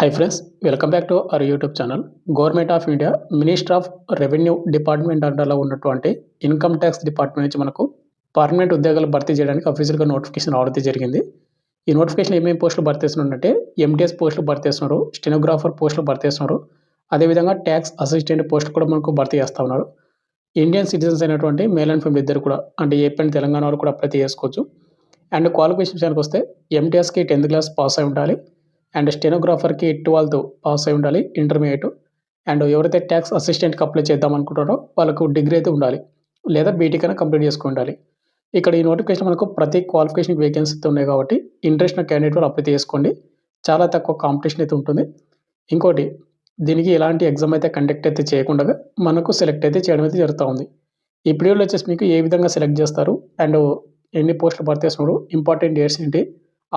Hi friends, welcome back to our YouTube channel. Government of India minister of revenue department అండర్లో ఉన్నటువంటి income tax department నుంచి మనకు permanent ఉద్యోగాలు భర్తీ చేయడానికి అఫీషియల్గా నోటిఫికేషన్ రావడం జరిగింది. ఈ నోటిఫికేషన్ ఏమేమి పోస్టులు భర్తీ చేస్తున్నారంటే ఎంటీఎస్ పోస్టులు భర్తీ చేస్తున్నారు, స్టెనోగ్రాఫర్ పోస్టులు భర్తీ చేస్తున్నారు, అదేవిధంగా ట్యాక్స్ అసిస్టెంట్ పోస్టులు కూడా మనకు భర్తీ చేస్తూ ఉన్నారు. ఇండియన్ సిటిజన్స్ అయినటువంటి మేల్ అండ్ ఫీమేల్ ఇద్దరు కూడా, అంటే ఏపీ అండ్ తెలంగాణ వాళ్ళు కూడా అప్లై చేసుకోవచ్చు. అండ్ క్వాలిఫికేషన్ విషయానికి వస్తే ఎంటీఎస్కి 10th క్లాస్ పాస్ అయి ఉండాలి, అండ్ స్టెనోగ్రాఫర్కి 12th పాస్ అయి ఉండాలి, ఇంటర్మీడియట్. అండ్ ఎవరైతే ట్యాక్స్ అసిస్టెంట్కి అప్లై చేద్దాం అనుకుంటారో వాళ్ళకు డిగ్రీ అయితే ఉండాలి, లేదా బీటెక్ అయినా కంప్లీట్ చేసుకుని ఉండాలి. ఇక్కడ ఈ నోటిఫికేషన్ మనకు ప్రతి క్వాలిఫికేషన్ వేకెన్సీ ఉన్నాయి కాబట్టి ఇంట్రెస్ట్ ఉన్న క్యాండిడేట్ వాళ్ళు అప్లై చేసుకోండి. చాలా తక్కువ కాంపిటీషన్ అయితే ఉంటుంది. ఇంకోటి, దీనికి ఎలాంటి ఎగ్జామ్ అయితే కండక్ట్ అయితే చేయకుండా మనకు సెలెక్ట్ అయితే చేయడం అయితే జరుగుతూ ఉంది. ఈ పీరియడ్లో వచ్చేసి మీకు ఏ విధంగా సెలెక్ట్ చేస్తారు, అండ్ ఎన్ని పోస్టులు భర్తీ చేస్తున్నారు, ఇంపార్టెంట్ డేట్స్ ఏంటి,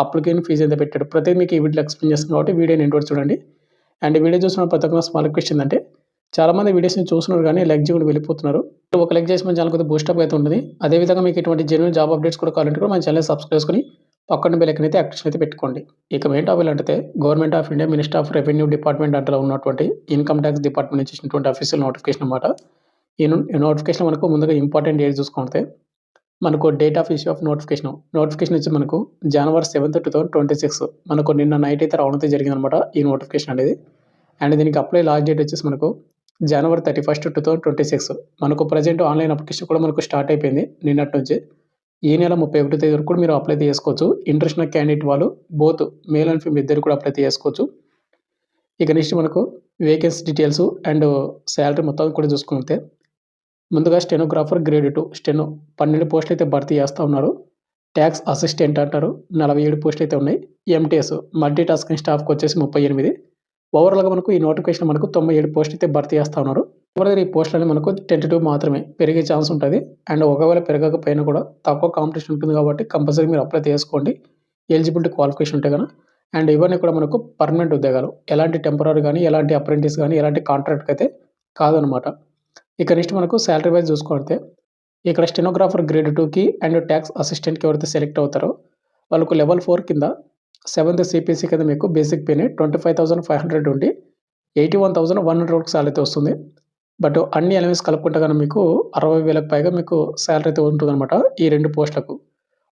అప్లికేషన్ ఫీజు ఎంత పెట్టాడు, ప్రతి మీకు ఈ వీడియోలో ఎక్స్ప్లెయిన్ చేస్తున్నాను కాబట్టి వీడియోని ఎండ్ వరకు చూడండి. అండ్ వీడియో చూసిన ప్రతి ఒక్క స్మాల్ రిక్వెస్ట్ ఏంటంటే, చాలామంది వీడియోస్ని చూస్తున్నారు కానీ లైక్ చేయకుండా వెళ్ళిపోతున్నారు. ఒక లైక్ చేసి మన ఛానల్ కొద్దిగా బూస్టప్ అయితే ఉంటుంది. అదేవిధంగా మీకు ఇటువంటి జెన్యూన్ జాబ్ అప్డేట్స్ కూడా కావాలంటే కూడా మన ఛానల్ సబ్స్క్రైబ్ చేసుకుని పక్కన బెల్ ఐకాన్ అయితే యాక్టివేషన్ అయితే పెట్టుకోండి. ఇక మెయిన్ టాపిక్ అంటే government of India minister of revenue department అంటలో ఉన్నటువంటి ఇన్కమ్ ట్యాక్స్ డిపార్ట్మెంట్ నుంచి ఇచ్చినటువంటి అఫీషియల్ నోటిఫికేషన్ అనమాట. ఈ నోటిఫికేషన్ మనకు ముందుగా ఇంపార్టెంట్ డేట్ చూసుకుంటే మనకు date of issue of notification వచ్చి మనకు January 7th, 2026 మనకు నిన్న నైట్ అయితే రావడం అయితే జరిగిందనమాట ఈ నోటిఫికేషన్ అనేది. అండ్ దీనికి అప్లై లాస్ట్ డేట్ వచ్చేసి మనకు January 31st, 2026. మనకు ప్రజెంట్ ఆన్లైన్ అప్లికేషన్ కూడా మనకు స్టార్ట్ అయిపోయింది నిన్నటి నుంచి. ఈ నెల 31వ తేదీ వరకు కూడా మీరు అప్లై చేసుకోవచ్చు. ఇంట్రెస్ట్ ఉన్న క్యాండిడేట్ వాళ్ళు బోత్ మేల్ అండ్ ఫీమేల్ ఇద్దరు కూడా అప్లై చేసుకోవచ్చు. ఇక నెక్స్ట్ మనకు వేకెన్సీ డీటెయిల్స్ అండ్ శాలరీ మొత్తం కూడా చూసుకుంటే ముందుగా స్టెనోగ్రాఫర్ గ్రేడ్ 2 స్టెనో 12 పోస్టులు అయితే భర్తీ చేస్తూ ఉన్నారు. ట్యాక్స్ అసిస్టెంట్ అంటారు 47 పోస్టులు అయితే ఉన్నాయి. ఎంటీఎస్ మల్టీ టాస్కింగ్ స్టాఫ్కి వచ్చేసి 38. ఓవరాల్గా మనకు ఈ నోటిఫికేషన్ మనకు 97 పోస్టులు అయితే భర్తీ చేస్తూ ఉన్నారు. ఓవరాల్ ఈ పోస్టులు మనకు టెంటేటివ్ మాత్రమే, పెరిగే ఛాన్స్ ఉంటుంది. అండ్ ఒకవేళ పెరగకపోయినా కూడా తక్కువ కాంపిటీషన్ ఉంటుంది కాబట్టి కంపల్సరీ మీరు అప్లై చేసుకోండి ఎలిజిబిలిటీ క్వాలిఫికేషన్ ఉంటే కనుక. అండ్ ఇవన్నీ కూడా మనకు పర్మనెంట్ ఉద్యోగాలు, ఎలాంటి టెంపరీ కానీ, ఎలాంటి అప్రెంటిస్ కానీ, ఎలాంటి కాంట్రాక్ట్కి అయితే కాదనమాట. ఇక నెక్స్ట్ మనకు శాలరీ వైజ్ చూసుకుంటే ఇక్కడ స్టెనోగ్రాఫర్ గ్రేడ్ 2కి అండ్ ట్యాక్స్ అసిస్టెంట్కి ఎవరైతే సెలెక్ట్ అవుతారో వాళ్ళకు లెవెల్ 4 కింద 7th CPC కింద మీకు బేసిక్ పేనే 25,500 ఉండి 81,100 వరకు శాలరీ అయితే వస్తుంది. బట్ అన్ని ఎలిమెంట్స్ కలుపుకుంటే కనుక మీకు 60,000కి పైగా మీకు శాలరీ అయితే ఉంటుందన్నమాట ఈ 2 పోస్టులకు.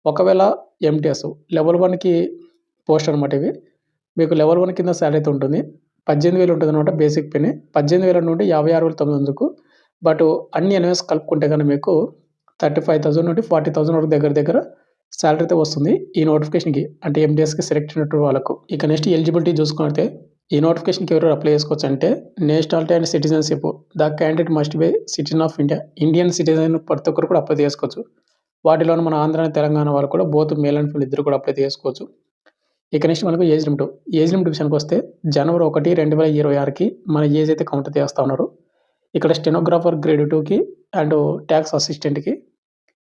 ఒకవేళ ఎంటీఎస్ లెవెల్ 1కి పోస్ట్ అనమాట ఇవి, మీకు లెవెల్ 1 కింద శాలరీ అయితే ఉంటుంది. 18,000 ఉంటుంది అనమాట బేసిక్ పేనే. 18,000 నుండి 56,900. బట్ అన్ని ఎలిమెంట్స్ కలుపుకుంటే కనుక మీకు 35,000 నుండి 40,000 వరకు దగ్గర శాలరీ అయితే వస్తుంది ఈ నోటిఫికేషన్కి, అంటే ఎంటీఎస్కి సెలెక్ట్ అయినట్టు వాళ్ళకు. ఇక నెక్స్ట్ ఎలిజిబిలిటీ చూసుకుంటే ఈ నోటిఫికేషన్కి ఎవరు అప్లై చేసుకోవచ్చు అంటే nationality and citizenship the candidate must be citizen of India, Indian citizen ప్రతి ఒక్కరు కూడా అప్లై చేసుకోవచ్చు. వాటిలోనే మన ఆంధ్ర తెలంగాణ వాళ్ళు కూడా బోత్ మేల్ అండ్ ఫీమేల్ ఇద్దరు కూడా అప్లై చేసుకోవచ్చు. ఇక నెక్స్ట్ మనకు ఏజ్ లిమిట్ విషయానికి వస్తే January 1, 2026కి మన ఏజ్ అయితే కౌంట్ చేస్తూ ఉన్నారు. ఇక్కడ స్టెనోగ్రాఫర్ గ్రేడ్ 2కి అండ్ ట్యాక్స్ అసిస్టెంట్కి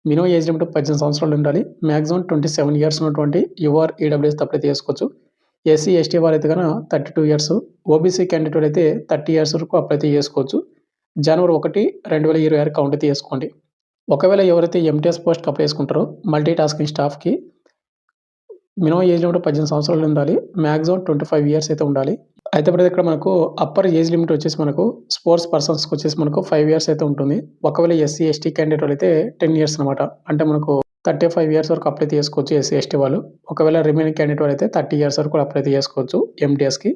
మినిమం ఏజ్ లిమిట్ 18 సంవత్సరాలు ఉండాలి. మ్యాక్సిమం 27 ఇయర్స్ ఉన్నటువంటి యువర్ ఈడబ్ల్యూఎస్ అప్లై చేసుకోవచ్చు. ఎస్సీ ఎస్టీ వారు అయితే కనుక 32 ఇయర్స్, ఓబీసీ క్యాండిడేట్ అయితే 30 ఇయర్స్ వరకు అప్లై చేసుకోవచ్చు. January 1, 2026 కౌంట్ అయితే చేసుకోండి. ఒకవేళ ఎవరైతే ఎంటీఎస్ పోస్ట్కి అప్లై చేసుకుంటారో మల్టీ టాస్కింగ్ స్టాఫ్కి మినిమం ఏజ్ లిమిట్ 18 సంవత్సరాలు ఉండాలి. మ్యాక్సిమం 25 ఇయర్స్ అయితే ఉండాలి. అయితే ఇప్పుడు ఇక్కడ మనకు అప్పర్ ఏజ్ లిమిట్ వచ్చేసి మనకు స్పోర్ట్స్ పర్సన్స్కి వచ్చేసి మనకు 5 ఇయర్స్ అయితే ఉంటుంది. ఒకవేళ ఎస్సీ ఎస్టీ క్యాండిడేట్ అయితే 10 ఇయర్స్ అనమాట, అంటే మనకు 35 ఇయర్స్ వరకు అప్లై చేసుకోవచ్చు ఎస్సీ ఎస్టీ వాళ్ళు. ఒకవేళ రిమైనింగ్ క్యాండిడేట్ అయితే 30 ఇయర్స్ వరకు అప్లై చేసుకోవచ్చు ఎంటీఎస్కి.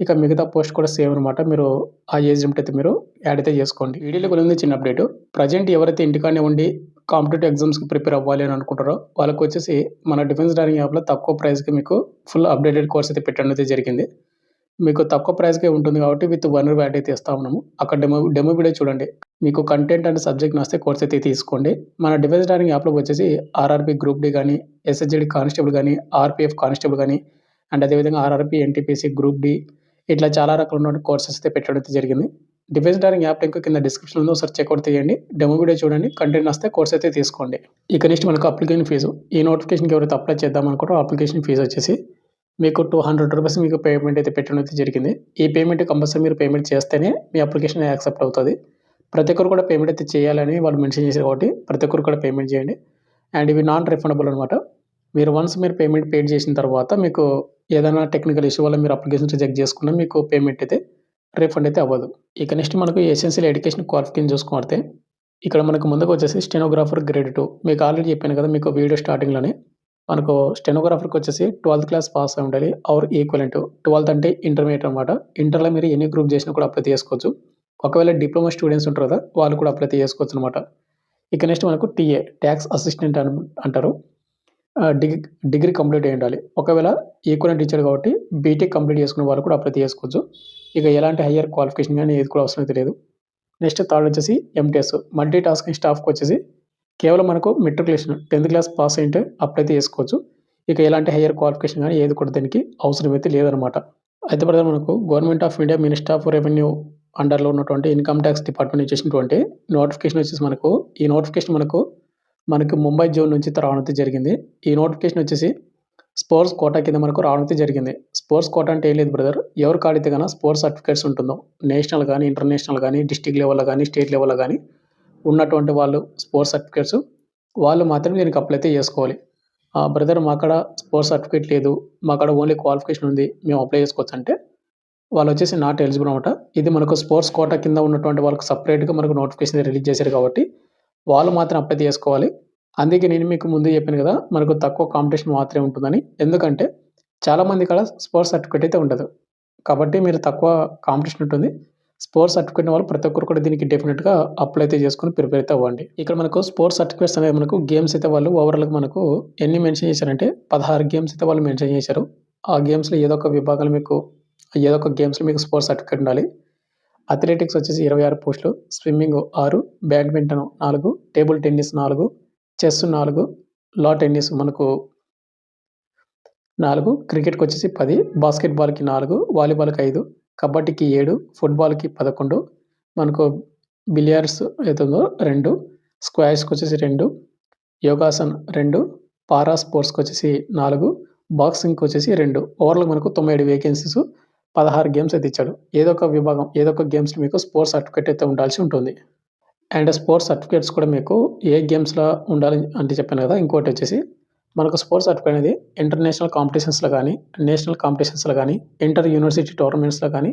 ఇక మిగతా పోస్ట్ కూడా సేమ్ అనమాట, మీరు ఆ ఏజ్ లిమిట్ అయితే మీరు యాడ్ అయితే చేసుకోండి. వీడియోలో కొన్ని చిన్న అప్డేట్, ప్రజెంట్ ఎవరైతే ఇంటికానే ఉండి కాంపిటేటివ్ ఎగ్జామ్స్కి ప్రిపేర్ అవ్వాలి అని అనుకుంటారో వాళ్ళకి వచ్చేసి మన డిఫెన్స్ డైరింగ్ యాప్లో తక్కువ ప్రైస్కి మీకు ఫుల్ అప్డేటెడ్ కోర్స్ అయితే పెట్టడం అయితే జరిగింది. మీకు తక్కువ ప్రైస్కే ఉంటుంది కాబట్టి విత్ 1 year వ్యాలిడిటీ అయితే ఇస్తా ఉన్నాము. అక్కడ డెమో వీడియో చూడండి. మీకు కంటెంట్ అండ్ సబ్జెక్ట్ నచ్చితే కోర్స్ అయితే తీసుకోండి. మన డిఫెన్స్ డైరింగ్ యాప్లో వచ్చేసి ఆర్ఆర్బీ గ్రూప్ డి కానీ, ఎస్ఎస్జిడి కానిస్టేబుల్ కానీ, ఆర్పిఎఫ్ కానిస్టేబుల్ కానీ, అండ్ అదేవిధంగా ఆర్ఆర్బీ ఎన్టీపీసీ గ్రూప్ డి, ఇట్లా చాలా రకాల కోర్సెస్ అయితే పెట్టడం అయితే జరిగింది. డిఫెన్స్ డైరింగ్ యాప్ లింక్ కింద డిస్క్రిప్షన్ ఉందో ఒకసారి చెక్అవుట్ చేయండి. డెమో వీడియో చూడండి, కంటెంట్ వస్తే కోర్స్ అయితే తీసుకోండి. ఇక నెక్స్ట్ మనకు అప్లికేషన్ ఫీజు, ఈ నోటిఫికేషన్కి ఎవరైతే అప్లై చేద్దాం అనుకుంటారో అప్లికేషన్ ఫీజు వచ్చేసి మీకు 200 రూపీస్ మీకు పేమెంట్ అయితే పెట్టడం అయితే జరిగింది. ఈ పేమెంట్ కంపల్సరీ మీరు పేమెంట్ చేస్తేనే మీ అప్లికేషన్ యాక్సెప్ట్ అవుతుంది. ప్రతి ఒక్కరు కూడా పేమెంట్ అయితే చేయాలని వాళ్ళు మెన్షన్ చేశారు కాబట్టి ప్రతి ఒక్కరు కూడా పేమెంట్ చేయండి. అండ్ ఇవి నాన్ రిఫండబుల్ అనమాట. మీరు వన్స్ పేమెంట్ పేడ్ చేసిన తర్వాత మీకు ఏదైనా టెక్నికల్ ఇష్యూ వల్ల మీరు అప్లికేషన్ రిజెక్ట్ చేసుకున్నా మీకు పేమెంట్ అయితే రీఫండ్ అయితే అవ్వదు. ఇక నెక్స్ట్ మనకు ఎసెన్షియల్ ఎడ్యుకేషన్ క్వాలిఫికేషన్ చూసుకుంటే ఇక్కడ మనకు ముందుకు వచ్చేసి స్టెనోగ్రాఫర్ గ్రేడ్ 2 మీకు ఆల్రెడీ చెప్పాను కదా మీకు వీడియో స్టార్టింగ్‌లోనే. మనకు స్టెనోగ్రాఫర్‌కి వచ్చేసి 12థ్ క్లాస్ పాస్ అయి ఉండాలి ఆర్ ఈక్వలెంట్. 12థ్ అంటే ఇంటర్మీడియేట్ అనమాట. ఇంటర్‌లో మీరు ఎన్ని గ్రూప్ చేసినా కూడా అప్లై చేసుకోవచ్చు. ఒకవేళ డిప్లొమా స్టూడెంట్స్ ఉంటారు కదా! వాళ్ళు కూడా అప్లై చేసుకోవచ్చు అనమాట. ఇక నెక్స్ట్ మనకు టీఏ టాక్స్ అసిస్టెంట్ అంటారు. డిగ్రీ కంప్లీట్ అయ్యి ఉండాలి. ఒకవేళ ఈక్వలెంట్ ఇచ్చాడు కాబట్టి బీటెక్ కంప్లీట్ చేసుకున్న వాళ్ళు కూడా అప్లై చేసుకోవచ్చు. ఇక ఎలాంటి హైయర్ క్వాలిఫికేషన్ గాని ఏది కూడా అవసరం అయితే లేదు. నెక్స్ట్ థర్డ్ వచ్చేసి ఎంటీఎస్ మల్టీ టాస్కింగ్ స్టాఫ్‌కి వచ్చేసి కేవలం మనకు మెట్రికులేషన్ 10థ్ క్లాస్ పాస్ అయ్యుంటే అప్లై అయితే చేసుకోవచ్చు. ఇక ఎలాంటి హైయర్ క్వాలిఫికేషన్ గాని ఏది కూడా దీనికి అవసరమైతే లేదనమాట. అయితే బ్రదర్ మనకు government of India ministry of revenue అండర్‌లో ఉన్నటువంటి ఇన్‌కమ్ టాక్స్ డిపార్ట్మెంట్ నుంచి చేసినటువంటి నోటిఫికేషన్ వచ్చేసి ఈ నోటిఫికేషన్ మనకు ముంబై జోన్ నుంచి రావడం అయితే జరిగింది. ఈ నోటిఫికేషన్ వచ్చేసి స్పోర్ట్స్ కోటా కింద మనకు రావడం అయితే జరిగింది. స్పోర్ట్స్ కోటా అంటే ఏం లేదు బ్రదర్. ఎవరు కాడైతే గన స్పోర్ట్స్ సర్టిఫికేట్స్ ఉంటుందో నేషనల్ గాని, ఇంటర్నేషనల్ గాని, డిస్ట్రిక్ట్ లెవెల్‌లో గాని, స్టేట్ లెవెల్‌లో గాని ఉన్నటువంటి వాళ్ళు స్పోర్ట్స్ సర్టిఫికేట్స్ వాళ్ళు మాత్రమే దీనికి అప్లై అయితే చేసుకోవాలి. బ్రదర్ మాకాడ స్పోర్ట్స్ సర్టిఫికేట్ లేదు. మాకాడ ఓన్లీ క్వాలిఫికేషన్ ఉంది. మేము అప్లై చేసుకోవచ్చంటే వాళ్ళొచ్చేసి నాట్ ఎలిజిబుల్ అనమాట. ఇది మనకు స్పోర్ట్స్ కోటా కింద ఉన్నటువంటి వాళ్ళకి సెపరేట్‌గా మనకు నోటిఫికేషన్ రిలీజ్ చేశారు కాబట్టి వాళ్ళు మాత్రం అప్లై చేసుకోవాలి. అందుకే నేను మీకు ముందే చెప్పాను కదా! మనకు తక్కువ కాంపిటీషన్ మాత్రమే ఉంటుందని. ఎందుకంటే చాలామంది కాడ స్పోర్ట్స్ సర్టిఫికేట్ అయితే ఉండదు. కాబట్టి మీరు తక్కువ కాంపిటీషన్ ఉంటుంది. స్పోర్ట్స్ సర్టిఫికేట్ వాళ్ళు ప్రతి ఒక్కరు కూడా దీనికి డెఫినిట్‌గా అప్లై అయితే చేసుకొని ప్రిపేర్ అయితే అవ్వండి. ఇక్కడ మనకు స్పోర్ట్స్ సర్టిఫికేట్స్ అనేవి మనకు గేమ్స్ అయితే వాళ్ళు ఓవరాల్‌గా మనకు ఎన్ని మెన్షన్ చేశారంటే 16 గేమ్స్ అయితే వాళ్ళు మెన్షన్ చేశారు. ఆ గేమ్స్‌లో ఏదో ఒక విభాగంలో ఏదో ఒక గేమ్స్‌లో మీకు స్పోర్ట్స్ సర్టిఫికేట్ ఉండాలి. అథ్లెటిక్స్ వచ్చేసి 26 పోస్టులు, swimming 6, badminton 4, table tennis 4, chess 4, లా టెన్నిస్ మనకు 4, క్రికెట్‌కి వచ్చేసి 10, బాస్కెట్‌బాల్‌కి 4, వాలీబాల్‌కి 5, కబడ్డీకి 7, ఫుట్‌బాల్‌కి 11, మనకు బిలియర్డ్స్ ఏదైతే ఉందో 2, స్క్వాష్‌కి వచ్చేసి 2, యోగాసన్ 2, పారా స్పోర్ట్స్‌కి వచ్చేసి 4, బాక్సింగ్‌కి వచ్చేసి 2. ఓవరాల్‌గా మనకు 97 వేకెన్సీస్ 16 గేమ్స్ అయితే ఇచ్చాడు. ఏదో ఒక విభాగం, ఏదో ఒక గేమ్స్‌లో మీకు స్పోర్ట్స్ సర్టిఫికేట్ అయితే ఉండాల్సి ఉంటుంది. అండ్ స్పోర్ట్స్ సర్టిఫికేట్స్ కూడా మీకు ఏ గేమ్స్‌లో ఉండాలి అంటే చెప్పాను కదా! ఇంకోటొచ్చేసి మనకు స్పోర్ట్స్ సర్టిఫికేట్ అనేది ఇంటర్నేషనల్ కాంపిటీషన్స్‌లో గాని, నేషనల్ కాంపిటీషన్స్‌లో గాని, ఇంటర్ యూనివర్సిటీ టోర్నమెంట్స్‌లో గాని,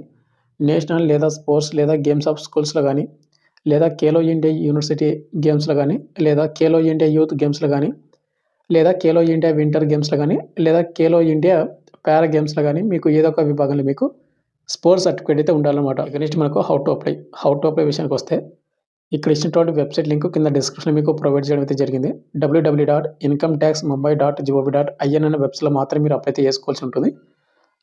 నేషనల్ లేదా స్పోర్ట్స్ లేదా గేమ్స్ ఆఫ్ స్కూల్స్‌లో గాని, లేదా ఖేలో ఇండియా యూనివర్సిటీ గేమ్స్‌లో గాని, లేదా ఖేలో ఇండియా యూత్ గేమ్స్‌లో గాని, లేదా ఖేలో ఇండియా వింటర్ గేమ్స్‌లో గాని, లేదా ఖేలో ఇండియా పారా గేమ్స్‌లో గాని మీకు ఏదో ఒక విభాగంలో మీకు స్పోర్ట్స్ సర్టిఫికేట్ అయితే ఉండాలన్నమాట. ఇక నెక్స్ట్ మనకు హౌ టు అప్లై విషయానికొస్తే ఇక్కడ ఇచ్చినటువంటి వెబ్‌సైట్ లింక్ కింద డిస్క్రిప్షన్‌లో మీకు ప్రొవైడ్ చేయడం అయితే జరిగింది. www.incometaxmumbai.gov.in అనే వెబ్‌సైట్‌లో మాత్రమే మీరు అప్లై అయితే చేసుకోవాల్సి ఉంటుంది.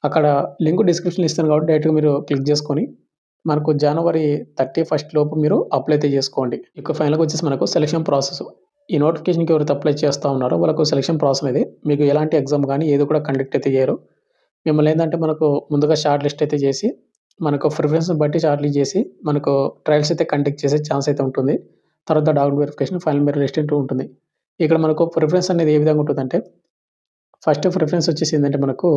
అక్కడ లింక్ డిస్క్రిప్షన్‌లో ఇస్తాను కాబట్టి డైరెక్ట్‌గా మీరు క్లిక్ చేసుకొని మనకు జనవరి 31 లోపు మీరు అప్లై అయితే చేసుకోండి. ఇక ఫైనల్‌గా వచ్చేసి మనకు సెలక్షన్ ప్రాసెస్. ఈ నోటిఫికేషన్‌కి ఎవరైతే అప్లై చేస్తా ఉన్నారో వాళ్ళకు సెలక్షన్ ప్రాసెస్ అనేది మీకు ఎలాంటి ఎగ్జామ్ గాని ఏది కూడా కండక్ట్ అయితే చేయరు. మిమ్మల్ని ఏందంటే మనకు ముందుగా షార్ట్ లిస్ట్ అయితే చేసి మనకు ప్రిఫరెన్స్‌ని బట్టి షార్ట్ లిస్ట్ చేసి మనకు ట్రయల్స్ అయితే కండక్ట్ చేసే ఛాన్స్ అయితే ఉంటుంది. తర్వాత document verification, final merit list అంటూ ఉంటుంది. ఇక్కడ మనకు ప్రిఫరెన్స్ అనేది ఏ విధంగా ఉంటుందంటే ఫస్ట్ ప్రిఫరెన్స్ వచ్చేసి ఏందంటే మనకు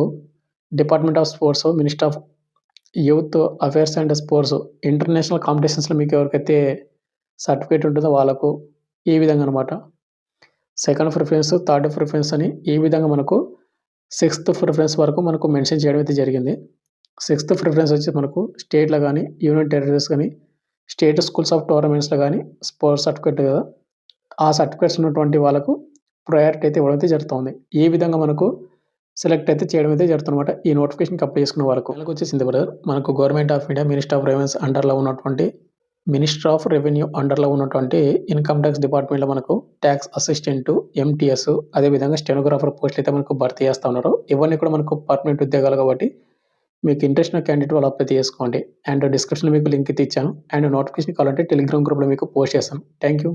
department of sports, ministry of youth affairs and sports international కాంపిటీషన్స్‌లో మీకు ఎవరికైతే సర్టిఫికేట్ ఉంటుందో వాళ్ళకు ఈ విధంగా అనమాట. సెకండ్ ప్రిఫరెన్స్, థర్డ్ ప్రిఫరెన్స్ అని ఈ విధంగా మనకు సిక్స్త్ ప్రిఫరెన్స్ వరకు మనకు మెన్షన్ చేయడం అయితే జరిగింది. సిక్స్త్ ప్రిఫరెన్స్ వచ్చి మనకు స్టేట్‌లో గాని, యూనియన్ టెరిటరీస్ గాని, స్టేట్ స్కూల్స్ ఆఫ్ టోర్నమెంట్స్‌లో గాని స్పోర్ట్స్ సర్టిఫికేట్ కదా! ఆ సర్టిఫికేట్స్ ఉన్నటువంటి వాళ్ళకు ప్రయారిటీ అయితే ఇవ్వడం అయితే జరుగుతుంది. ఈ విధంగా మనకు సెలెక్ట్ అయితే చేయడం అయితే జరుగుతుందన్నమాట. ఈ నోటిఫికేషన్‌కి అప్లై చేసుకున్న వాళ్ళకు. వచ్చేసింది బ్రదర్ మనకు government of India ministry of revenue అండర్‌లో ఉన్నటువంటి ఇన్‌కమ్ టాక్స్ డిపార్ట్మెంట్‌లో మనకు టాక్స్ అసిస్టెంట్, ఎంటీఎస్ అదేవిధంగా స్టెనోగ్రాఫర్ పోస్టులు అయితే మనకు భర్తీ చేస్తా ఉన్నారు. ఇవన్నీ కూడా మనకు పర్మనెంట్ ఉద్యోగాలు కాబట్టి మీకు ఇంట్రెస్ట్ ఉన్న క్యాండిడేట్ వాళ్ళు అప్లై చేసుకోండి. అండ్ డిస్క్రిప్షన్‌లో మీకు లింక్ అయితే ఇచ్చాను. అండ్ నోటిఫికేషన్ కావాలంటే టెలిగ్రామ్ గ్రూప్‌లో మీకు పోస్ట్ చేస్తాను. Thank you.